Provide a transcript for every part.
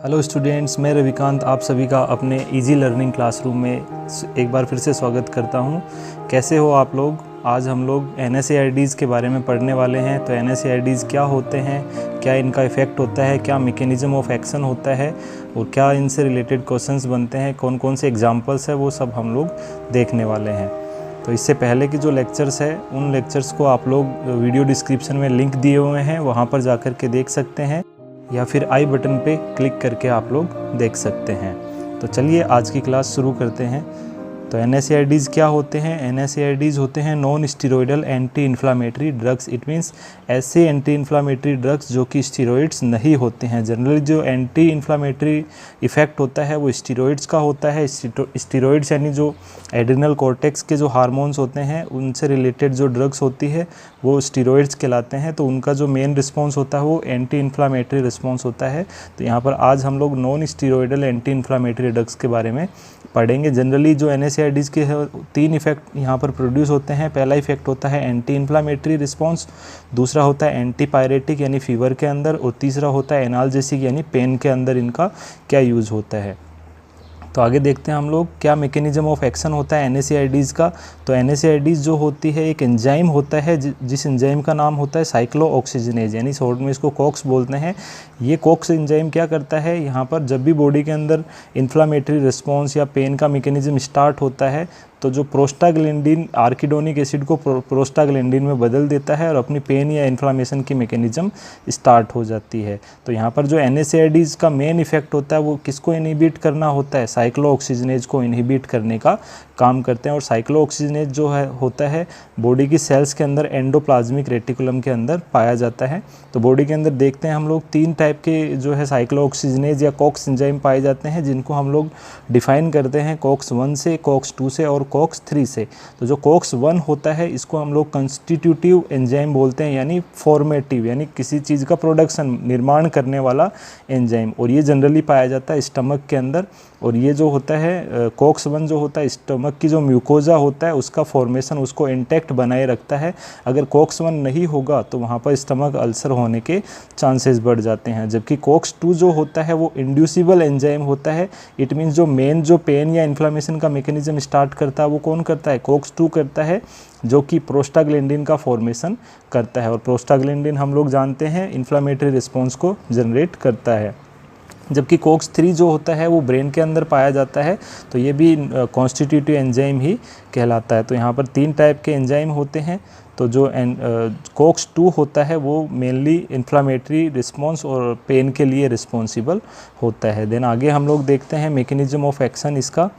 Hello students, मैं रविकांत आप सभी का अपने इजी लर्निंग क्लासरूम में एक बार फिर से स्वागत करता हूं। कैसे हो आप लोग? आज हम लोग NSAIDs के बारे में पढ़ने वाले हैं। तो NSAIDs क्या होते हैं, क्या इनका इफ़ेक्ट होता है, क्या मैकेनिज़्म ऑफ एक्शन होता है और क्या इनसे रिलेटेड क्वेश्चंस बनते हैं, कौन कौन से एग्जांपल्स है, वो सब हम लोग देखने वाले हैं। तो इससे पहले की जो लेक्चर्स है उन लेक्चर्स को आप लोग वीडियो डिस्क्रिप्शन में लिंक दिए हुए हैं, वहाँ पर जा कर के देख सकते हैं या फिर आई बटन पे क्लिक करके आप लोग देख सकते हैं। तो चलिए आज की क्लास शुरू करते हैं। तो NSAIDs क्या होते हैं? NSAIDs होते हैं non steroidal anti inflammatory drugs. It means ऐसे एंटी इन्फ्लामेटरी ड्रग्स जो कि स्टीरॉयड्स नहीं होते हैं। जनरली जो एंटी इन्फ्लामेटरी इफ़ेक्ट होता है वो स्टीरॉयड्स का होता है। स्टीरॉयड्स यानी जो एड्रिनल कॉर्टेक्स के जो हार्मोन्स होते हैं उनसे रिलेटेड जो ड्रग्स होती है वो स्टीरॉयड्स कहलाते हैं। तो उनका जो मेन रिस्पॉन्स होता है वो एंटी इन्फ्लामेटरी रिस्पॉन्स होता है। तो यहाँ पर आज हम लोग non steroidal anti inflammatory drugs के बारे में पढ़ेंगे। जनरली जो NSAIDs के 3 इफेक्ट यहाँ पर प्रोड्यूस होते हैं। पहला इफेक्ट होता है एंटी इन्फ्लामेटरी रिस्पॉन्स, दूसरा होता है एंटी पायरेटिक यानी फीवर के अंदर, और तीसरा होता है एनाल्जेसिक यानी पेन के अंदर इनका क्या यूज़ होता है। तो आगे देखते हैं हम लोग क्या मैकेनिज्म ऑफ एक्शन होता है NSAIDs का। तो NSAIDs जो होती है एक एंजाइम होता है जिस एंजाइम का नाम होता है साइक्लोऑक्सीजनेज, यानी शॉर्ट में इसको कॉक्स बोलते हैं। ये कॉक्स एंजाइम क्या करता है, यहाँ पर जब भी बॉडी के अंदर इन्फ्लामेटरी रिस्पॉन्स या पेन का मैकेनिज्म स्टार्ट होता है तो जो प्रोस्टाग्लैंडिन आर्किडोनिक एसिड को प्रोस्टाग्लैंडिन में बदल देता है और अपनी पेन या इन्फ्लामेशन की मैकेनिज्म स्टार्ट हो जाती है। तो यहाँ पर जो NSAIDs का मेन इफेक्ट होता है वो किसको इनहिबिट करना होता है, साइक्लोऑक्सीजनेज को इनहिबिट करने का काम करते हैं। और साइक्लोऑक्सीजनेज जो है होता है बॉडी की सेल्स के अंदर एंडोप्लाज्मिक रेटिकुलम के अंदर पाया जाता है। तो बॉडी के अंदर देखते हैं हम लोग 3 टाइप के जो है साइक्लोऑक्सीजनेज या कॉक्स एंजाइम पाए जाते हैं, जिनको हम लोग डिफाइन करते हैं COX 1 से, COX 2 से और COX 3 से। तो जो COX 1 होता है इसको हम लोग कंस्टिट्यूटिव एंजाइम बोलते हैं, यानी फॉर्मेटिव, यानी किसी चीज़ का प्रोडक्शन निर्माण करने वाला एंजाइम, और ये जनरली पाया जाता है स्टमक के अंदर। और ये जो होता है COX 1 जो होता है स्टमक की जो म्यूकोजा होता है उसका फॉर्मेशन उसको इंटैक्ट बनाए रखता है। अगर COX 1 नहीं होगा तो वहाँ पर स्टमक अल्सर होने के चांसेस बढ़ जाते हैं। जबकि COX 2 जो होता है वो इंड्यूसिबल एंजाइम होता है। इट मीन्स जो मेन जो पेन या इन्फ्लामेशन का मैकेनिज्म स्टार्ट करता है वो कौन करता है, COX 2 करता है, जो कि प्रोस्टाग्लैंडिन का फॉर्मेशन करता है। और प्रोस्टाग्लैंडिन हम लोग जानते हैं इन्फ्लामेटरी रिस्पॉन्स को जनरेट करता है। जबकि COX 3 जो होता है वो ब्रेन के अंदर पाया जाता है, तो ये भी कॉन्स्टिट्यूटिव एंजाइम ही कहलाता है। तो यहाँ पर 3 टाइप के एंजाइम होते हैं। तो जो COX 2 होता है वो मेनली इन्फ्लामेटरी रिस्पॉन्स और पेन के लिए रिस्पॉन्सिबल होता है। देन आगे हम लोग देखते हैं मैकेनिज्म ऑफ एक्शन इसका।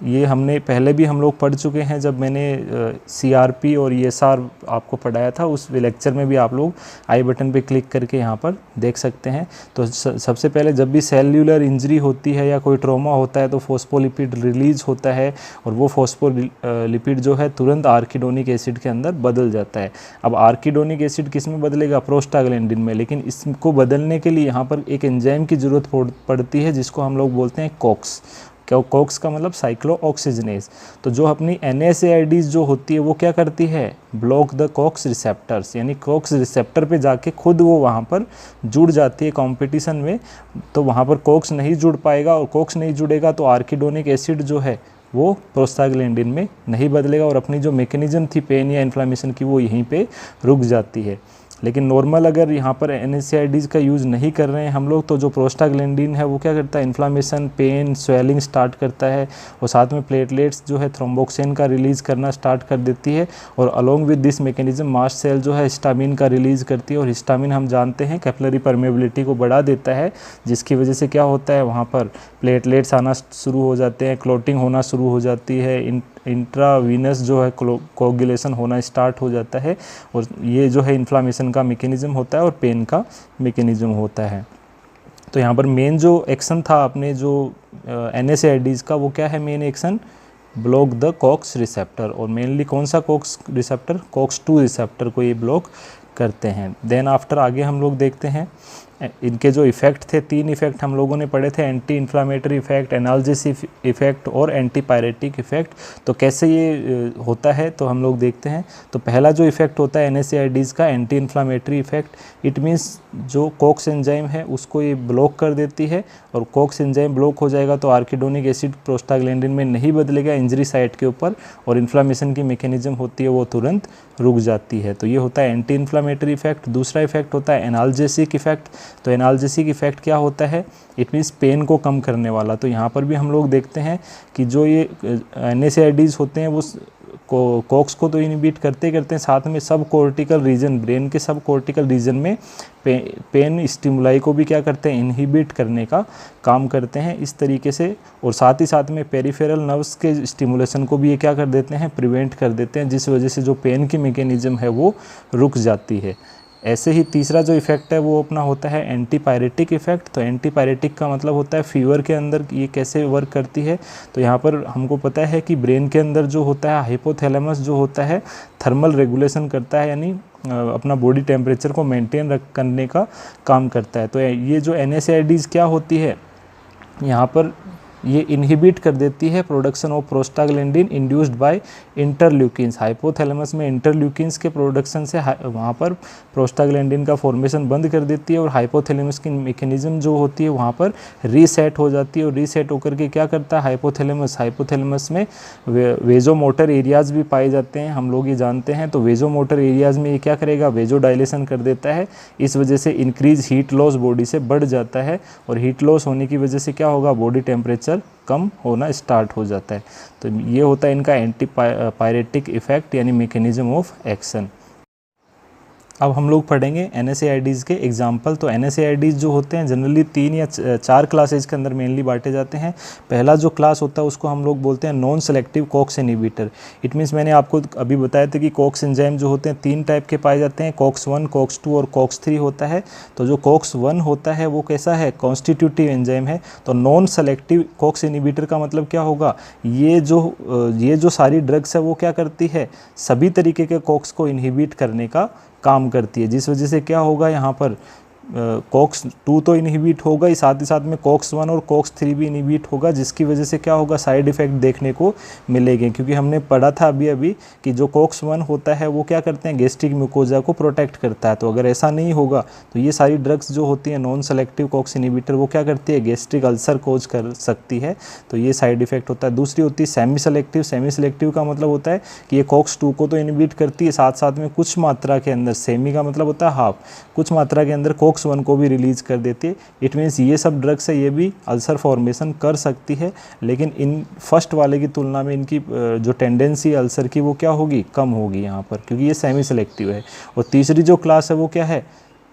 ये हमने पहले भी हम लोग पढ़ चुके हैं जब मैंने CRP और ESR आपको पढ़ाया था, उस लेक्चर में भी आप लोग आई बटन पे क्लिक करके यहाँ पर देख सकते हैं। तो सबसे पहले जब भी सेल्यूलर इंजरी होती है या कोई ट्रॉमा होता है तो फॉस्फोलिपिड रिलीज होता है, और वो फॉस्फोलिपिड जो है तुरंत आर्किडोनिक एसिड के अंदर बदल जाता है। अब आर्किडोनिक एसिड किस में बदलेगा, प्रोस्टाग्लैंडिन में, लेकिन इसको बदलने के लिए यहाँ पर एक एंजाइम की ज़रूरत पड़ती है जिसको हम लोग बोलते हैं COX। COX का मतलब साइक्लोऑक्सीजनेज। तो जो अपनी NSAIDs जो होती है वो क्या करती है, ब्लॉक द COX रिसेप्टर्स, यानी COX रिसेप्टर पे जाके खुद वो वहाँ पर जुड़ जाती है कंपटीशन में। तो वहाँ पर COX नहीं जुड़ पाएगा, और COX नहीं जुड़ेगा तो आर्किडोनिक एसिड जो है वो प्रोस्टाग्लैंडिन में नहीं बदलेगा, और अपनी जो मैकेनिज्म थी पेन या इन्फ्लामेशन की वो यहीं पे रुक जाती है। लेकिन नॉर्मल अगर यहाँ पर NSAIDs का यूज़ नहीं कर रहे हैं हम लोग तो जो प्रोस्टाग्लैंडिन है वो क्या करता है, इन्फ्लामेशन, पेन, स्वेलिंग स्टार्ट करता है, और साथ में प्लेटलेट्स जो है थ्रोम्बोक्सिन का रिलीज़ करना स्टार्ट कर देती है। और along with this mechanism mast cell जो है हिस्टामिन का रिलीज़ करती है, और हिस्टामिन हम जानते हैं कैपिलरी परमेबिलिटी को बढ़ा देता है, जिसकी वजह से क्या होता है वहाँ पर प्लेटलेट्स आना शुरू हो जाते हैं, क्लोटिंग होना शुरू हो जाती है, इंट्रावीनस जो है कोगुलेशन होना स्टार्ट हो जाता है। और ये जो है इन्फ्लामेशन का मैकेनिज्म होता है और पेन का मैकेनिज्म होता है। तो यहाँ पर मेन जो एक्शन था अपने जो NSAIDs का वो क्या है, main action block the COX receptor. और मेनली कौन सा COX रिसेप्टर, COX 2 रिसेप्टर को ये ब्लॉक करते हैं। देन आफ्टर आगे हम लोग देखते हैं इनके जो इफ़ेक्ट थे, 3 इफ़ेक्ट हम लोगों ने पढ़े थे, anti inflammatory effect, analgesic effect और एंटी पायरेटिक इफ़ेक्ट। तो कैसे ये होता है तो हम लोग देखते हैं। तो पहला जो इफ़ेक्ट होता है NSAIDs का, anti inflammatory effect, it means जो कॉक्स एंजाइम है उसको ये ब्लॉक कर देती है, और कॉक्स एंजाइम ब्लॉक हो जाएगा तो आर्किडोनिक एसिड प्रोस्टाग्लैंडिन में नहीं बदलेगा इंजरी साइट के ऊपर, और इन्फ्लामेशन की मैकेनिज्म होती है वो तुरंत रुक जाती है। तो ये होता है एंटी इन्फ्लामेटरी इफ़ेक्ट। दूसरा इफ़ेक्ट होता है एनाल्जेसिक इफ़ेक्ट। तो एनाल्जेसिक इफ़ेक्ट क्या होता है? इट मीन्स पेन को कम करने वाला। तो यहाँ पर भी हम लोग देखते हैं कि जो ये NSAIDs होते हैं वो कॉक्स को तो इनहिबिट करते हैं, साथ में सब कॉर्टिकल रीजन, ब्रेन के सब कॉर्टिकल रीजन में पेन स्टिमुलाई को भी क्या करते हैं? इनहिबिट करने का काम करते हैं इस तरीके से। और साथ ही साथ में पेरिफेरल नर्व्स के स्टिमुलेशन को भी ये क्या कर देते हैं? प्रिवेंट कर देते हैं, जिस वजह से जो पेन की मैकेनिज्म है वो रुक जाती है। ऐसे ही तीसरा जो इफ़ेक्ट है वो अपना होता है एंटीपायरेटिक इफ़ेक्ट। तो एंटीपायरेटिक का मतलब होता है फीवर के अंदर ये कैसे वर्क करती है। तो यहाँ पर हमको पता है कि ब्रेन के अंदर जो होता है हाइपोथैलेमस जो होता है थर्मल रेगुलेशन करता है, यानी अपना बॉडी टेम्परेचर को मेंटेन करने का काम करता है। तो ये जो NSAIDs क्या होती है, यहाँ पर ये इनहिबिट कर देती है production of prostaglandin induced by interleukins. Hypothalamus में इंटरल्यूकिन्स के प्रोडक्शन से वहाँ पर प्रोस्टाग्लैंडिन का फॉर्मेशन बंद कर देती है, और हाइपोथैलेमस की मैकेनिज्म जो होती है वहाँ पर रीसेट हो जाती है। और रीसेट होकर के क्या करता है हाइपोथैलेमस में वेजो मोटर एरियाज़ भी पाए जाते हैं, हम लोग ये जानते हैं। तो वेजो मोटर एरियाज़ में ये क्या करेगा? वेजो डायलेशन कर देता है। इस वजह से इंक्रीज हीट लॉस बॉडी से बढ़ जाता है, और हीट लॉस होने की वजह से क्या होगा? बॉडी टेम्परेचर कम होना स्टार्ट हो जाता है। तो ये होता है इनका एंटी पायरेटिक इफेक्ट यानी मैकेनिज्म ऑफ एक्शन। अब हम लोग पढ़ेंगे NSAIDs के एग्जाम्पल। तो NSAIDs जो होते हैं जनरली 3 या 4 क्लासेज के अंदर मेनली बांटे जाते हैं। पहला जो क्लास होता है उसको हम लोग बोलते हैं non selective COX inhibitor. It means मैंने आपको अभी बताया था कि कॉक्स एंजाइम जो होते हैं 3 टाइप के पाए जाते हैं, COX-1, COX-2 और COX-3 होता है। तो जो COX-1 होता है वो कैसा है? कॉन्स्टिट्यूटिव एंजाइम है। तो नॉन सेलेक्टिव कॉक्स इनहिबिटर का मतलब क्या होगा? ये जो सारी ड्रग्स है वो क्या करती है? सभी तरीके के कॉक्स को इनहिबिट करने का काम करती है, जिस वजह से क्या होगा यहाँ पर COX-2 तो इनहिबिट होगा ही, साथ में COX-1 और COX-3 भी इनहिबिट होगा, जिसकी वजह से क्या होगा? साइड इफ़ेक्ट देखने को मिलेंगे। क्योंकि हमने पढ़ा था अभी कि जो COX-1 होता है वो क्या करते हैं? गैस्ट्रिक म्यूकोजा को प्रोटेक्ट करता है। तो अगर ऐसा नहीं होगा तो ये सारी ड्रग्स जो होती हैं नॉन सेलेक्टिव कॉक्स इनहिबिटर वो क्या करती है? गैस्ट्रिक अल्सर कोज कर सकती है। तो ये साइड इफ़ेक्ट होता है। दूसरी होती है सेमी सेलेक्टिव का मतलब होता है कि ये COX-2 को तो इनहिबिट करती है, साथ में कुछ मात्रा के अंदर, सेमी का मतलब होता है हाफ, कुछ मात्रा के अंदर COX-1 को भी रिलीज कर देती है। इट मीन्स ये सब ड्रग्स है ये भी अल्सर फॉर्मेशन कर सकती है, लेकिन इन फर्स्ट वाले की तुलना में इनकी जो टेंडेंसी अल्सर की वो क्या होगी? कम होगी यहाँ पर, क्योंकि ये सेमी सेलेक्टिव है। और तीसरी जो क्लास है वो क्या है?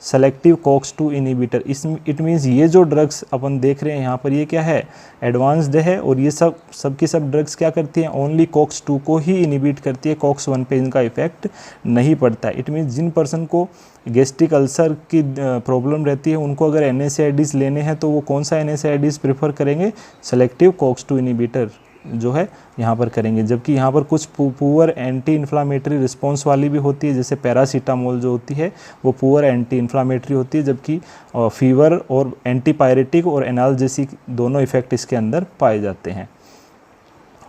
Selective COX-2 inhibitor. It means ये जो ड्रग्स अपन देख रहे हैं यहाँ पर ये क्या है? एडवांस्ड है, और ये सब की सब ड्रग्स क्या करती हैं? ओनली COX-2 को ही इनहिबिट करती है, COX-1 पे इनका इफेक्ट नहीं पड़ता है। इट मीन्स जिन पर्सन को गैस्ट्रिक अल्सर की प्रॉब्लम रहती है उनको अगर NSAIDs लेने हैं तो वो कौन सा NSAIDs प्रेफर करेंगे? सेलेक्टिव COX-2 इनहिबिटर जो है यहाँ पर करेंगे। जबकि यहाँ पर कुछ पुअर एंटी इन्फ्लामेटरी रिस्पॉन्स वाली भी होती है, जैसे पैरासीटामोल जो होती है वो पुअर एंटी इन्फ्लामेटरी होती है, जबकि फीवर और एंटीपायरेटिक और एनाल्जेसिक दोनों इफ़ेक्ट इसके अंदर पाए जाते हैं।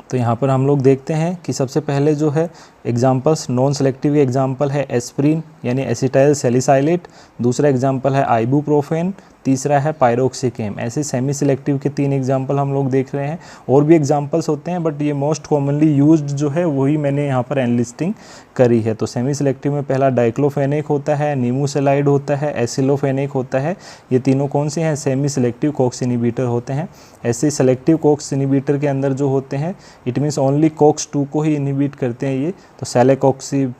तो यहाँ पर हम लोग देखते हैं कि सबसे पहले जो है एग्जाम्पल्स, नॉन सेलेक्टिव के एग्जाम्पल है एस्प्रिन यानी एसिटाइल सैलिसाइलेट, दूसरा एग्जाम्पल है आइबुप्रोफेन, तीसरा है पायरोक्सिकेम। ऐसे सेमी सिलेक्टिव के 3 एग्जाम्पल हम लोग देख रहे हैं। और भी एग्जाम्पल्स होते हैं बट ये मोस्ट कॉमनली यूज्ड जो है वही मैंने यहाँ पर एनलिस्टिंग करी है। तो सेमी सिलेक्टिव में पहला डाइक्लोफेनेक होता है, नीमूसेलाइड होता है, एसिलोफेनेक होता है। ये तीनों कौन से हैं? सेमी सिलेक्टिव कॉक्स इनहिबिटर होते हैं। ऐसे सिलेक्टिव कॉक्स इनहिबिटर के अंदर जो होते हैं इट मीन्स ओनली COX-2 को ही इनहिबिट करते हैं ये। तो सेलेकॉक्सिब,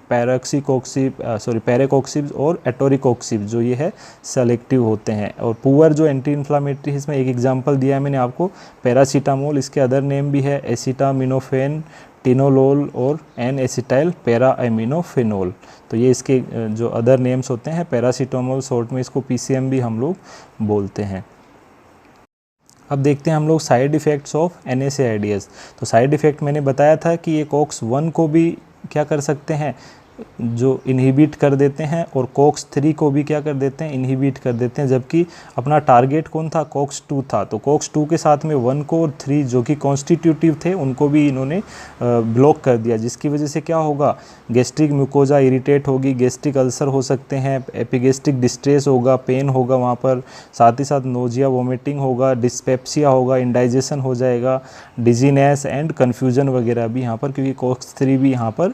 पैराकॉक्सिब और एटोरिकॉक्सिब जो ये है सेलेक्टिव होते हैं। और पुअर जो एंटी इन्फ्लामेटरी, इसमें एक एग्जांपल दिया है मैंने आपको पैरासीटामोल, इसके अदर नेम भी है एसिटामिनोफेन, टिनोलोल और एन एसिटाइल पैराएमिनोफेनोल। तो ये इसके जो अदर नेम्स होते हैं। पैरासीटामोल शॉर्ट में इसको PCM भी हम लोग बोलते हैं। अब देखते हैं हम लोग साइड इफ़ेक्ट्स ऑफ NSAIDs। तो साइड इफ़ेक्ट मैंने बताया था कि ये COX-1 को भी क्या कर सकते हैं? जो इनहिबिट कर देते हैं और कोक्स 3 को भी क्या कर देते हैं, इनहिबिट कर देते हैं, जबकि अपना टारगेट कौन था, कोक्स 2 था। तो कोक्स 2 के साथ में 1 को और 3 जो कि कॉन्स्टिट्यूटिव थे उनको भी इन्होंने ब्लॉक कर दिया, जिसकी वजह से क्या होगा, गैस्ट्रिक म्यूकोजा इरिटेट होगी, गैस्ट्रिक अल्सर हो सकते हैं, एपिगैस्ट्रिक डिस्ट्रेस होगा, पेन होगा वहाँ पर, साथ ही साथ नोजिया वोमिटिंग होगा, डिस्पेप्सिया होगा, इंडाइजेशन हो जाएगा, डिजीनेस एंड कन्फ्यूजन वगैरह भी यहाँ पर, क्योंकि कोक्स 3 भी यहाँ पर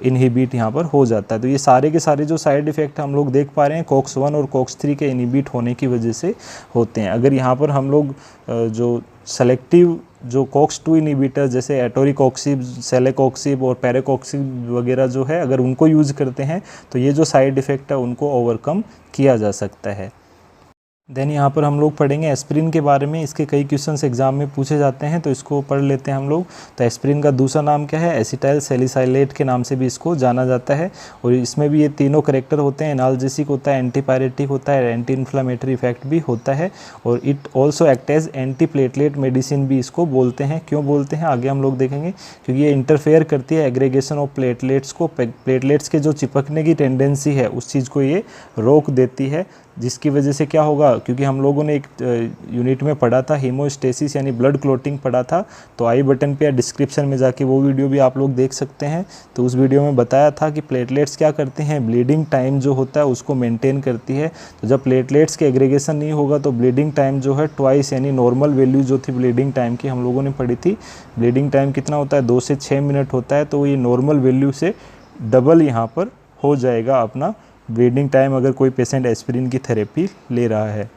इनहिबिट यहाँ पर हो जाता है। तो ये सारे के सारे जो साइड इफ़ेक्ट हम लोग देख पा रहे हैं कोक्स 1 और कोक्स 3 के इनहिबिट होने की वजह से होते हैं। अगर यहाँ पर हम लोग जो सेलेक्टिव जो कोक्स 2 इनहिबिटर जैसे एटोरिकॉक्सिब, सेलेकॉक्सिब और पैराकॉक्सिब वगैरह जो है, अगर उनको यूज़ करते हैं तो ये जो साइड इफ़ेक्ट है उनको ओवरकम किया जा सकता है। देन यहाँ पर हम लोग पढ़ेंगे एस्प्रिन के बारे में। इसके कई क्वेश्चंस एग्जाम में पूछे जाते हैं, तो इसको पढ़ लेते हैं हम लोग। तो एस्प्रिन का दूसरा नाम क्या है, एसिटाइल सैलिसाइलेट के नाम से भी इसको जाना जाता है। और इसमें भी ये तीनों करेक्टर होते हैं, एनाल्जेसिक होता है, एंटीपायरेटिक होता है, एंटी इन्फ्लामेटरी इफेक्ट भी होता है, और it also act as anti platelet medicine भी इसको बोलते हैं। क्यों बोलते हैं आगे हम लोग देखेंगे, क्योंकि ये इंटरफेयर करती है एग्रीगेशन ऑफ प्लेटलेट्स को, प्लेटलेट्स के जो चिपकने की टेंडेंसी है उस चीज़ को ये रोक देती है, जिसकी वजह से क्या होगा, क्योंकि हम लोगों ने एक यूनिट में पढ़ा था हीमोस्टेसिस यानी ब्लड क्लोटिंग पढ़ा था, तो आई बटन पे या डिस्क्रिप्शन में जाके वो वीडियो भी आप लोग देख सकते हैं। तो उस वीडियो में बताया था कि प्लेटलेट्स क्या करते हैं, ब्लीडिंग टाइम जो होता है उसको मेंटेन करती है। तो जब प्लेटलेट्स के एग्रीगेशन नहीं होगा तो ब्लीडिंग टाइम जो है ट्वाइस, यानी नॉर्मल वैल्यू जो थी ब्लीडिंग टाइम की हम लोगों ने पढ़ी थी, ब्लीडिंग टाइम कितना होता है 2 से 6 मिनट होता है, तो ये नॉर्मल वैल्यू से डबल यहाँ पर हो जाएगा अपना ब्लीडिंग टाइम, अगर कोई पेशेंट एस्पिरिन की थेरेपी ले रहा है।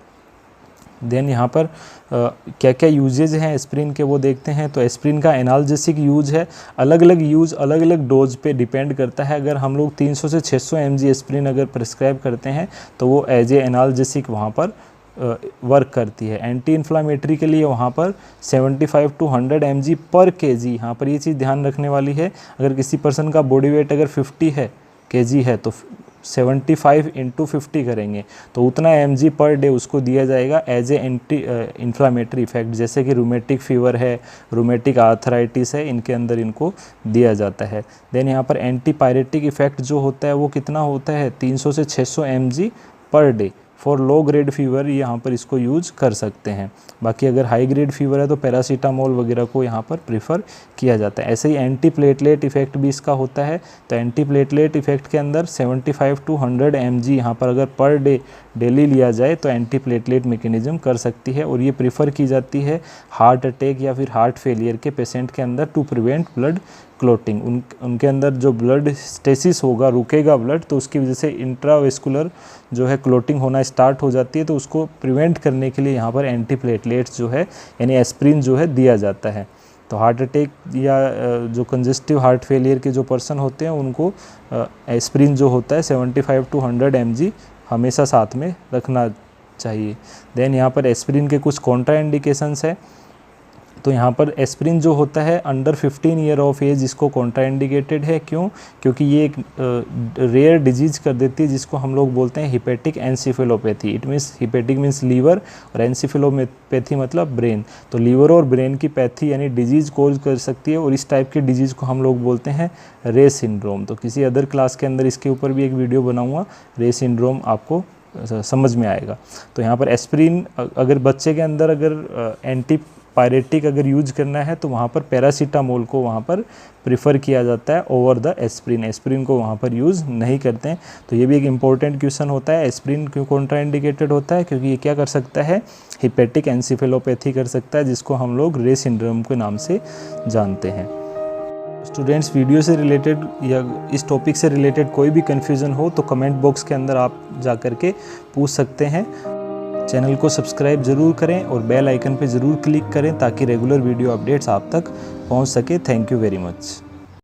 देन यहाँ पर क्या क्या यूजेज हैं एस्पिरिन के वो देखते हैं। तो एस्पिरिन का एनाल्जेसिक यूज है, अलग अलग यूज अलग अलग डोज पे डिपेंड करता है। अगर हम लोग 300 से 600 mg एस्पिरिन अगर प्रिस्क्राइब करते हैं तो वो एज ए एनाल्जेसिक वहाँ पर वर्क करती है। एंटी इन्फ्लामेटरी के लिए वहाँ पर 75 to 100 mg पर kg, यहाँ पर ये चीज़ ध्यान रखने वाली है। अगर किसी पर्सन का बॉडी वेट अगर 50 है kg है तो 75 × 50 करेंगे तो उतना mg पर डे उसको दिया जाएगा as a anti inflammatory effect, जैसे कि रूमेटिक फीवर है, रूमेटिक आर्थराइटिस है, इनके अंदर इनको दिया जाता है। देन यहाँ पर एंटीपायरेटिक इफेक्ट जो होता है वो कितना होता है 300 से 600 mg per day. For low grade fever यहाँ पर इसको यूज कर सकते हैं। बाकी अगर हाई ग्रेड फीवर है तो पैरासीटामोल वगैरह को यहाँ पर प्रीफर किया जाता है। ऐसे ही एंटी प्लेटलेट इफेक्ट भी इसका होता है। तो एंटी प्लेटलेट इफेक्ट के अंदर 75 to 100 mg यहाँ पर अगर पर डे डेली लिया जाए तो एंटी प्लेटलेट मैकेनिज्म कर सकती है, और ये प्रीफर की जाती है हार्ट अटैक या फिर हार्ट फेलियर के पेशेंट के अंदर टू प्रिवेंट ब्लड क्लोटिंग। उनके अंदर जो ब्लड स्टेसिस होगा, रुकेगा ब्लड, तो उसकी वजह से इंट्रावेस्कुलर जो है क्लोटिंग होना स्टार्ट हो जाती है, तो उसको प्रिवेंट करने के लिए यहाँ पर एंटी प्लेटलेट्स जो है यानी एस्प्रिन जो है दिया जाता है। तो हार्ट अटैक या जो कंजेस्टिव हार्ट फेलियर के जो पर्सन होते हैं उनको एस्प्रिन जो होता है 75 to 100 mg हमेशा साथ में रखना चाहिए। देन यहाँ पर एस्प्रिन के कुछ कॉन्ट्रा इंडिकेशंस है। तो यहाँ पर एस्प्रिन जो होता है अंडर 15 ईयर ऑफ एज इसको कॉन्ट्राइंडिकेटेड है। क्यों? क्योंकि ये एक रेयर डिजीज कर देती है जिसको हम लोग बोलते हैं hepatic encephalopathy. It means hepatic means liver और एनसीफेलोपैथी मतलब ब्रेन। तो लीवर और ब्रेन की पैथी यानी डिजीज कोज कर सकती है, और इस टाइप की डिजीज़ को हम लोग बोलते हैं रे सिंड्रोम। तो किसी अदर क्लास के अंदर इसके ऊपर भी एक वीडियो बनाऊँगा, रे सिंड्रोम आपको समझ में आएगा। तो यहाँ पर एस्प्रिन अगर बच्चे के अंदर अगर एंटी पायरेटिक अगर यूज करना है तो वहाँ पर पैरासीटामोल को वहाँ पर प्रिफर किया जाता है ओवर द एस्प्रिन। एस्प्रिन को वहाँ पर यूज़ नहीं करते हैं। तो ये भी एक इम्पॉर्टेंट क्वेश्चन होता है, एस्प्रिन क्यों कॉन्ट्राइंडिकेटेड होता है? क्योंकि ये क्या कर सकता है, हिपेटिक एनसीफेलोपैथी कर सकता है, जिसको हम लोग रे सिंड्रोम के नाम से जानते हैं। स्टूडेंट्स, वीडियो से रिलेटेड या इस टॉपिक से रिलेटेड कोई भी कन्फ्यूज़न हो तो कमेंट बॉक्स के अंदर आप जा कर के पूछ सकते हैं। चैनल को सब्सक्राइब ज़रूर करें और बेल आइकन पे ज़रूर क्लिक करें ताकि रेगुलर वीडियो अपडेट्स आप तक पहुंच सके। Thank you very much.